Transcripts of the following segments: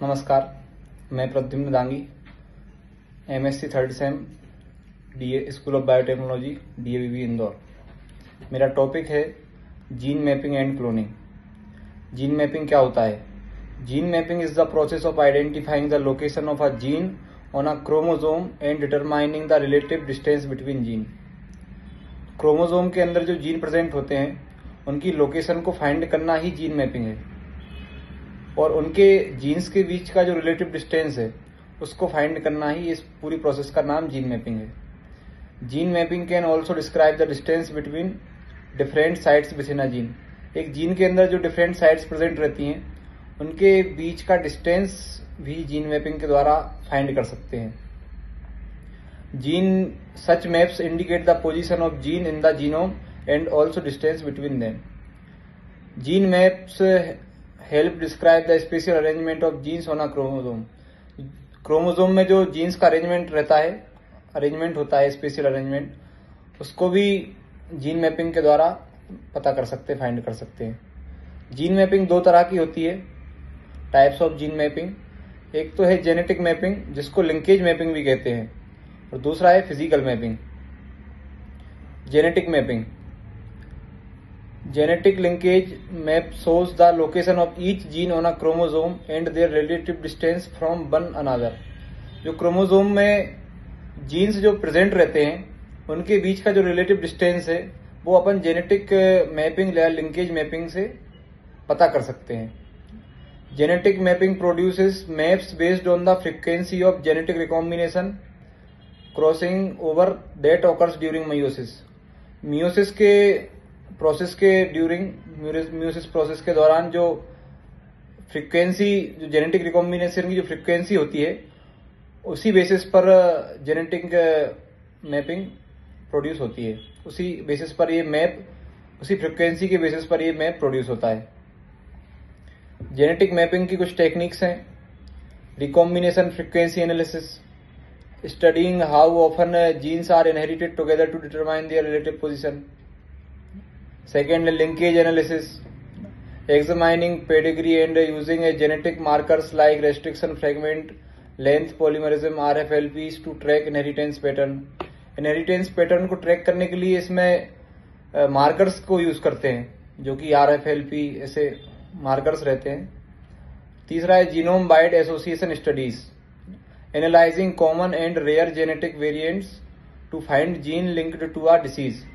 नमस्कार, मैं Pradyumn Dangi, MSc third sem, school of biotechnology, DAVV Indore. मेरा टॉपिक है gene mapping and cloning. Gene mapping क्या होता है? Gene mapping is the process of identifying the location of a gene on a chromosome and determining the relative distance between gene. Chromosome के अंदर जो gene present होते हैं उनकी location को फाइंड करना ही जीन मैपिंग है, और उनके जीन्स के बीच का जो रिलेटिव डिस्टेंस है उसको फाइंड करना ही इस पूरी प्रोसेस का नाम जीन मैपिंग है। Gene mapping can also describe the distance between different sites with in a gene. एक जीन के अंदर जो डिफरेंट साइट्स प्रेजेंट रहती हैं उनके बीच का डिस्टेंस भी जीन मैपिंग के द्वारा फाइंड कर सकते हैं। Gene such maps indicate the position of gene in the genome and also distance between them. Gene maps help describe the spatial arrangement of genes on a chromosome. Chromosome में जो jeans का arrangement होता है, spatial arrangement, उसको भी gene mapping के द्वारा पता कर सकते, फाइंड कर सकते हैं। जीन मैपिंग दो तरह की होती है, टाइप्स ऑफ जीन मैपिंग। एक तो है जेनेटिक मैपिंग, जिसको लिंकेज मैपिंग भी कहते हैं, और दूसरा है physical mapping. Genetic linkage map shows the location of each gene on a chromosome and their relative distance from one another। जो क्रोमोसोम में जीन्स जो प्रेजेंट रहते हैं उनके बीच का जो रिलेटिव डिस्टेंस है वो अपन जेनेटिक मैपिंग या लिंकेज मैपिंग से पता कर सकते हैं। Genetic mapping produces maps based on the frequency of genetic recombination crossing over that occurs during meiosis के प्रोसेस के दौरान जो फ्रीक्वेंसी, जो जेनेटिक रिकॉम्बिनेशन की जो फ्रीक्वेंसी होती है, उसी बेसिस पर जेनेटिक मैपिंग प्रोड्यूस होती है। उसी फ्रीक्वेंसी के बेसिस पर ये मैप प्रोड्यूस होता है। जेनेटिक मैपिंग की कुछ टेक्निक्स हैं। Recombination frequency analysis, studying how often genes are inherited together to determine their relative position. Second, linkage analysis, examining pedigree and using a genetic markers like restriction fragment, length, polymerism, RFLPs to track inheritance pattern। Inheritance pattern को track करने के लिए इसमें markers को use करते हैं, जो कि RFLP ऐसे मार्कर्स रहते हैं। तीसरा है genome wide association studies, analysing common and rare genetic variants to find gene linked to a disease.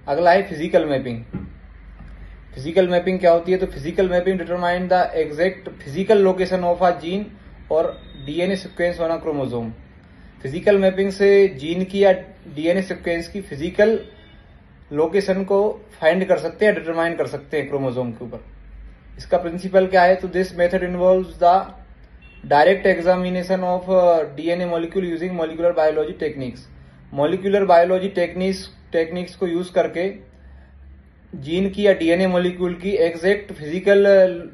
अगला है फिजिकल मैपिंग। फिजिकल मैपिंग क्या होती है? तो physical mapping determine the exact physical location of a gene और DNA sequence on a chromosome. Physical mapping से gene की या DNA सीक्वेंस की फिजिकल लोकेशन को फाइंड कर सकते हैं, डिटरमाइन कर सकते हैं क्रोमोसोम के ऊपर। इसका प्रिंसिपल क्या है? तो this method involves the direct examination of DNA molecule using molecular biology techniques. Molecular biology techniques को यूज करके जीन की या DNA मॉलिक्यूल की एग्जैक्ट फिजिकल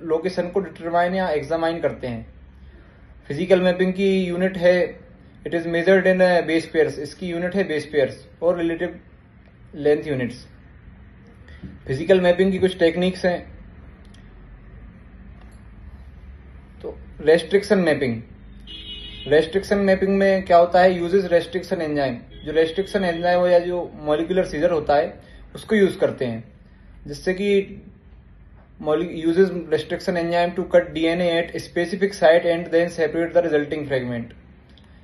लोकेशन को डिटरमाइन या एग्जामाइन करते हैं। फिजिकल मैपिंग की यूनिट है, it is measured in base pairs. इसकी यूनिट है बेस पेयर्स और relative length units. Physical mapping की कुछ टेक्निक्स हैं। तो रेस्ट्रिक्शन मैपिंग में क्या होता है? Uses restriction enzyme. जो रेस्ट्रिक्शन एंजाइम या जो मॉलिक्यूलर सीजर होता है उसको यूज करते हैं, जिससे कि uses restriction enzyme to cut DNA at specific site and then separate the resulting fragment.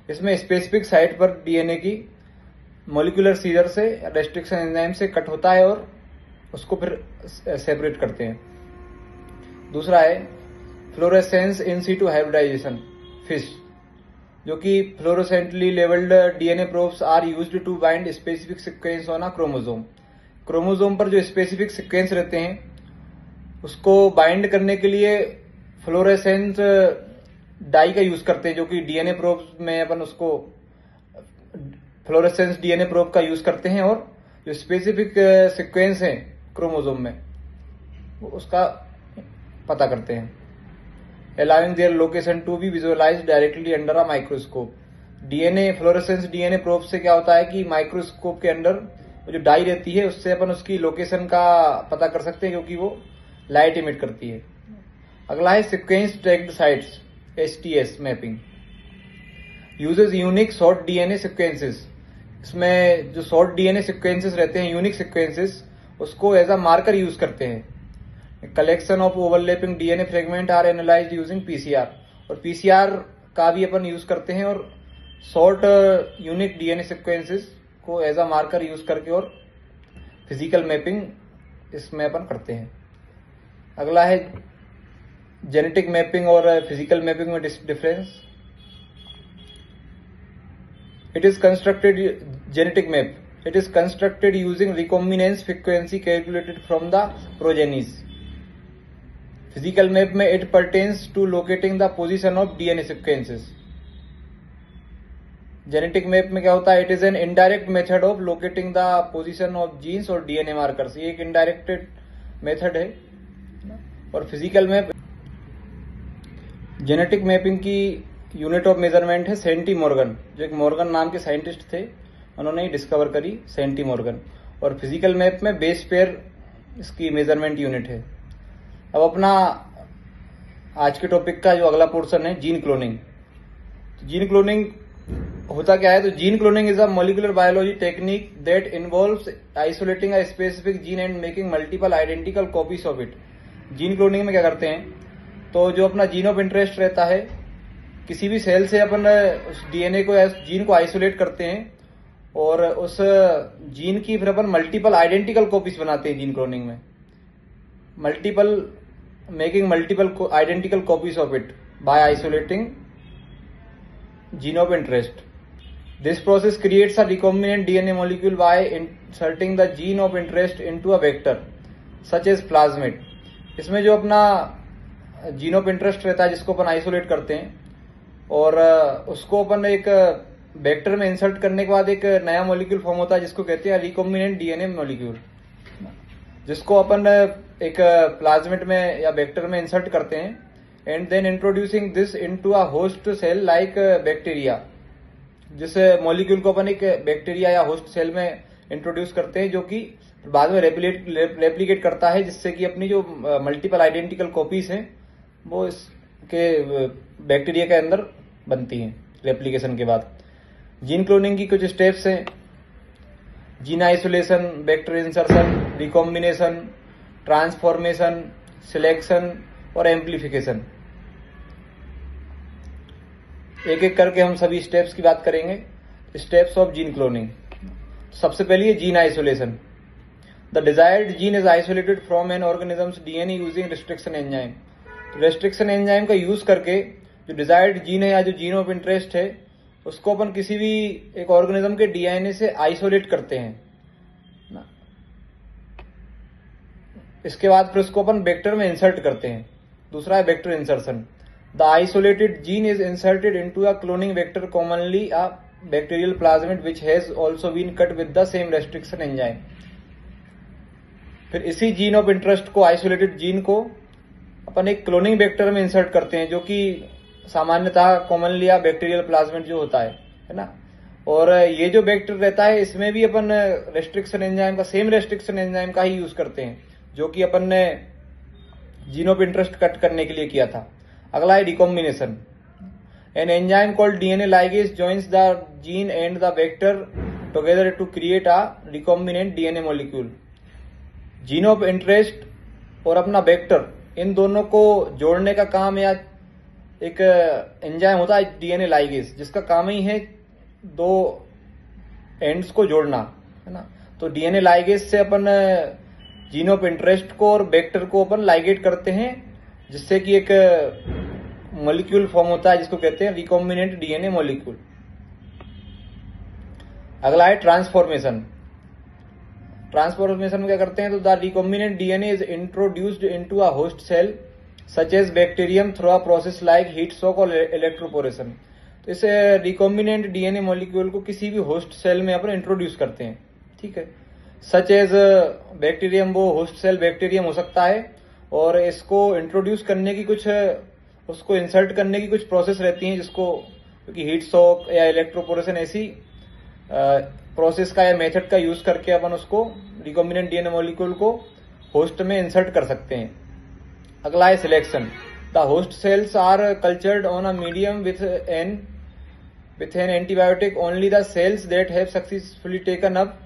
इसमें स्पेसिफिक साइट पर DNA की मॉलिक्यूलर सीजर से रेस्ट्रिक्शन एंजाइम से कट होता है और उसको फिर सेपरेट करते हैं। दूसरा है fluorescence in situ hybridization, FISH, जो कि fluorescently labelled DNA probes are used to bind specific sequence on a chromosome. Chromosome पर जो स्पेसिफिक सीक्वेंस रहते हैं उसको बाइंड करने के लिए फ्लोरेसेंस डाई का यूज करते हैं, जो कि DNA प्रोब्स में अपन उसको फ्लोरेसेंस DNA प्रोब का यूज करते हैं और जो स्पेसिफिक सीक्वेंस है क्रोमोसोम में उसका पता करते हैं। allowing their location to be visualized directly under a microscope। Fluorescence DNA probe से क्या होता है कि माइक्रोस्कोप के अंदर जो डाई रहती है उससे अपन उसकी लोकेशन का पता कर सकते हैं, क्योंकि वो लाइट इमिट करती है। अगला है sequence tagged sites, STS mapping, uses unique short DNA sequences. इसमें जो शॉर्ट डीएनए सीक्वेंसेस रहते हैं, यूनिक सीक्वेंसेस, उसको एज अ मार्कर यूज करते हैं। Collection of overlapping DNA fragment are analysed using PCR, और पीसीआर का भी अपन यूज करते हैं, और शॉर्ट यूनिक डीएनए सीक्वेंसेस को एज अ मार्कर यूज करके और फिजिकल मैपिंग इसमें अपन करते हैं। अगला है जेनेटिक मैपिंग और फिजिकल मैपिंग में difference. It is constructed genetic map. It is constructed using recombinance frequency calculated from the progenies. Physical map में it pertains to locating the position of DNA sequences. Genetic map में क्या होता है? It is an indirect method of locating the position of genes और DNA markers. ये एक indirect method है। और physical map, जेनेटिक मैपिंग की यूनिट ऑफ मेजरमेंट है सेंटीमॉर्गन, जो एक मॉर्गन नाम के साइंटिस्ट थे, उन्होंने ही डिस्कवर करी सेंटीमॉर्गन। और फिजिकल मैप में बेस पेयर इसकी मेजरमेंट यूनिट है। अब अपना आज के टॉपिक का जो अगला पोर्शन है, जीन क्लोनिंग। तो जीन क्लोनिंग होता क्या है? तो gene cloning is a molecular biology technique that involves isolating a specific gene and making multiple identical copies of it. Gene cloning में क्या करते हैं? तो जो अपना जीन ऑफ इंटरेस्ट रहता है, किसी भी सेल से अपन उस डीएनए को, जीन को आइसोलेट करते हैं, और उस जीन की फिर अपन मल्टीपल आइडेंटिकल कॉपीज बनाते हैं जीन क्लोनिंग में। Making multiple identical copies of it by isolating gene of interest. This process creates a recombinant DNA molecule by inserting the gene of interest into a vector such as plasmid. इसमें जो अपना gene of interest रहता है, जिसको अपन isolate करते हैं, और उसको अपन एक वेक्टर में इंसर्ट करने के बाद एक नया मॉलिक्यूल फॉर्म होता है, जिसको कहते हैं रिकॉम्बिनेंट डीएनए मॉलिक्यूल, जिसको अपन एक प्लाज्मिड में या वेक्टर में इंसर्ट करते हैं, and then introducing this into a host cell like bacteria. जिस मॉलिक्यूल को अपन एक बैक्टीरिया या होस्ट सेल में इंट्रोड्यूस करते हैं, जो कि बाद में रेप्लिकेट करता है, जिससे कि अपनी जो मल्टीपल आइडेंटिकल कॉपीज हैं वो इसके बैक्टीरिया के अंदर बनती हैं रेप्लिकेशन के बाद। जीन क्लोनिंग की कुछ स्टेप्स हैं: gene isolation, vector insertion, recombination, transformation, selection और एम्प्लीफिकेशन। एक एक करके हम सभी स्टेप्स की बात करेंगे। Steps of gene cloning. सबसे पहले gene isolation. The desired gene is isolated from N organisms DNA using restriction enzyme. Restriction enzyme का यूज करके जो डिजायर्ड जीन है या जो जीन ऑफ इंटरेस्ट है, उसको अपन किसी भी एक ऑर्गेनिज्म के डीएनए से आइसोलेट करते हैं ना। इसके बाद फिर उसको अपन वेक्टर में इंसर्ट करते हैं। दूसरा है vector insertion. The isolated gene is inserted into a cloning vector, commonly a bacterial plasmid which has also been cut with the same restriction enzyme. फिर इसी जीन ऑफ इंटरेस्ट को, आइसोलेटेड जीन को, अपन एक क्लोनिंग वेक्टर में insert करते हैं, जो कि सामान्यतः कॉमनली या बैक्टीरियल प्लाज्मिड जो होता है ना। और ये जो वेक्टर रहता है, इसमें भी अपन रेस्ट्रिक्शन एंजाइम का, सेम रेस्ट्रिक्शन एंजाइम का ही यूज करते हैं, जो कि अपन ने जीन ऑफ इंटरेस्ट कट करने के लिए किया था। अगला है recombination. An enzyme called DNA ligase joins the gene and the vector together to create a recombinant DNA molecule. Gene of interest और अपना वेक्टर, इन दोनों को जोड़ने का काम, या एक एंजाइम होता है डीएनए लाइगेज, जिसका काम ही है दो एंड्स को जोड़ना, है ना। तो डीएनए लाइगेज से अपन जीन ऑफ इंटरेस्ट को और वेक्टर को अपन लाइगेट करते हैं, जिससे कि एक मॉलिक्यूल फॉर्म होता है, जिसको कहते हैं रिकॉम्बिनेंट डीएनए मॉलिक्यूल। अगला है ट्रांसफॉर्मेशन। ट्रांसफॉर्मेशन में क्या करते हैं? तो the recombinant DNA is introduced into a host cell such as bacterium through a process like heat shock और इलेक्ट्रोपोरेशन। तो इस रिकॉम्बिनेंट डीएनए मॉलिक्यूल को किसी भी होस्ट सेल में अपन इंट्रोड्यूस करते हैं, ठीक है। सच एज बैक्टीरियम, वो होस्ट सेल बैक्टीरियम हो सकता है, और इसको इंट्रोड्यूस करने की कुछ, उसको इंसर्ट करने की कुछ प्रोसेस रहती है, जिसको क्योंकि हीट शॉक या इलेक्ट्रोपोरेशन ऐसी प्रोसेस का या मेथड का यूज करके अपन उसको रिकॉम्बिनेंट डीएनए मॉलिक्यूल को होस्ट में इंसर्ट कर सकते हैं। अगला है selection. The host cells are cultured on a medium with an antibiotic. Only the cells that have successfully taken up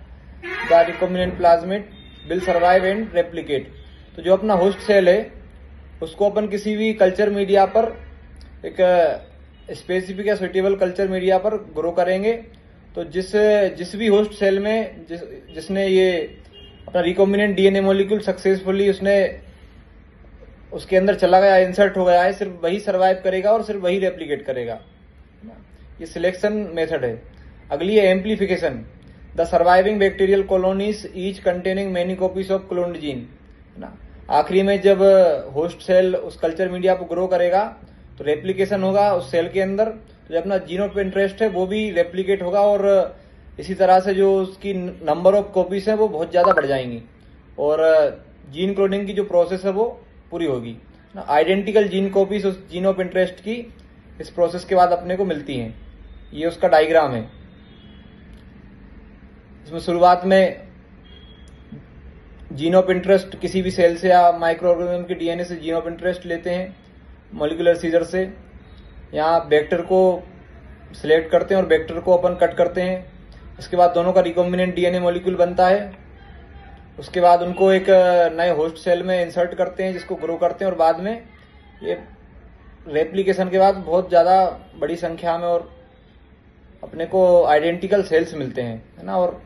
the recombinant plasmid will survive and replicate. तो जो अपना होस्ट सेल है उसको अपन किसी भी कल्चर मीडिया पर, एक specific या सुटेबल कल्चर मीडिया पर ग्रो करेंगे, तो जिस भी होस्ट सेल में जिसने ये अपना रिकॉम्बिनेंट डीएनए मॉलिक्यूल सक्सेसफुली उसके अंदर चला गया, इंसर्ट हो गया है, सिर्फ वही सर्वाइव करेगा और सिर्फ वही रेप्लिकेट करेगा। ये सिलेक्शन मेथड है। अगली है amplification. The surviving bacterial colonies each containing many copies of cloned gene, है ना। आखिरी में जब होस्ट सेल उस कल्चर मीडिया पर ग्रो करेगा तो रेप्लिकेशन होगा उस सेल के अंदर, तो जो अपना जीन ऑफ इंटरेस्ट है वो भी रेप्लिकेट होगा और इसी तरह से जो उसकी नंबर ऑफ कॉपीज है वो बहुत ज्यादा बढ़ जाएंगी और जीन क्लोनिंग की जो प्रोसेस है वो पूरी होगी। आइडेंटिकल जीन कॉपीज उस जीन ऑफ इंटरेस्ट की इस प्रोसेस के बाद अपने को मिलती हैं। ये उसका डायग्राम है। इसमें शुरुआत में जीन ऑफ इंटरेस्ट किसी भी सेल से या माइक्रो ऑर्गेनिज्म के डीएनए से जीन ऑफ इंटरेस्ट लेते हैं मॉलिक्यूलर सीजर से। यहाँ वेक्टर को सिलेक्ट करते हैं और वेक्टर को अपन कट करते हैं। इसके बाद दोनों का रिकॉम्बिनेंट डीएनए मॉलिक्यूल बनता है। उसके बाद उनको एक नए होस्ट सेल में इंसर्ट करते हैं जिसको ग्रो करते हैं और बाद में ये रेप्लिकेशन के बाद बहुत ज्यादा बड़ी संख्या में और अपने को आइडेंटिकल सेल्स मिलते हैं, है ना। और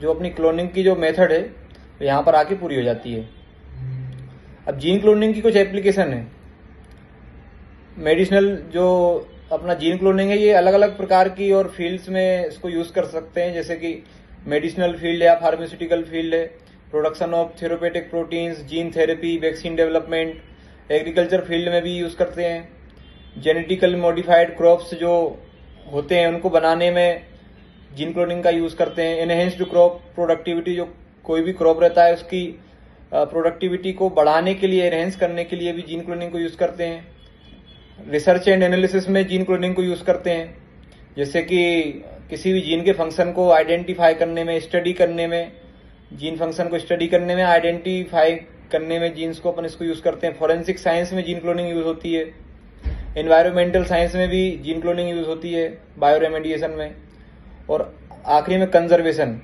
जो अपनी क्लोनिंग की जो मेथड है वो यहाँ पर आके पूरी हो जाती है। अब जीन क्लोनिंग की कुछ एप्लीकेशन है। मेडिसिनल जो अपना जीन क्लोनिंग है ये अलग अलग प्रकार की और फील्ड्स में इसको यूज कर सकते हैं, जैसे कि मेडिसिनल फील्ड या फार्मास्यूटिकल फील्ड है, production of therapeutic proteins, gene therapy, vaccine development, agriculture field में भी यूज करते हैं। जेनेटिकली मॉडिफाइड क्रॉप्स जो होते हैं उनको बनाने में जीन क्लोनिंग का यूज करते हैं। एनहेंस्ड क्रॉप प्रोडक्टिविटी, जो कोई भी क्रॉप रहता है उसकी प्रोडक्टिविटी को बढ़ाने के लिए, एनहेंस करने के लिए भी जीन क्लोनिंग को यूज करते हैं। रिसर्च एंड एनालिसिस में जीन क्लोनिंग को यूज करते हैं, जैसे कि किसी भी जीन के फंक्शन को आइडेंटिफाई करने में, स्टडी करने में, जीन फंक्शन को स्टडी करने में, आइडेंटिफाई करने में जीन्स को अपन इसको यूज करते हैं। फॉरेंसिक साइंस में जीन क्लोनिंग यूज होती है। एनवायरमेंटल साइंस में भी जीन क्लोनिंग यूज होती है, बायो रेमेडिएशन में। और आखिरी में कंजर्वेशन,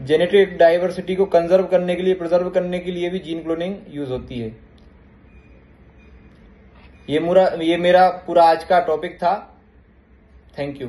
जेनेटिक डाइवर्सिटी को कंजर्व करने के लिए, प्रिजर्व करने के लिए भी जीन क्लोनिंग यूज होती है। ये मेरा पूरा आज का टॉपिक था। Thank you.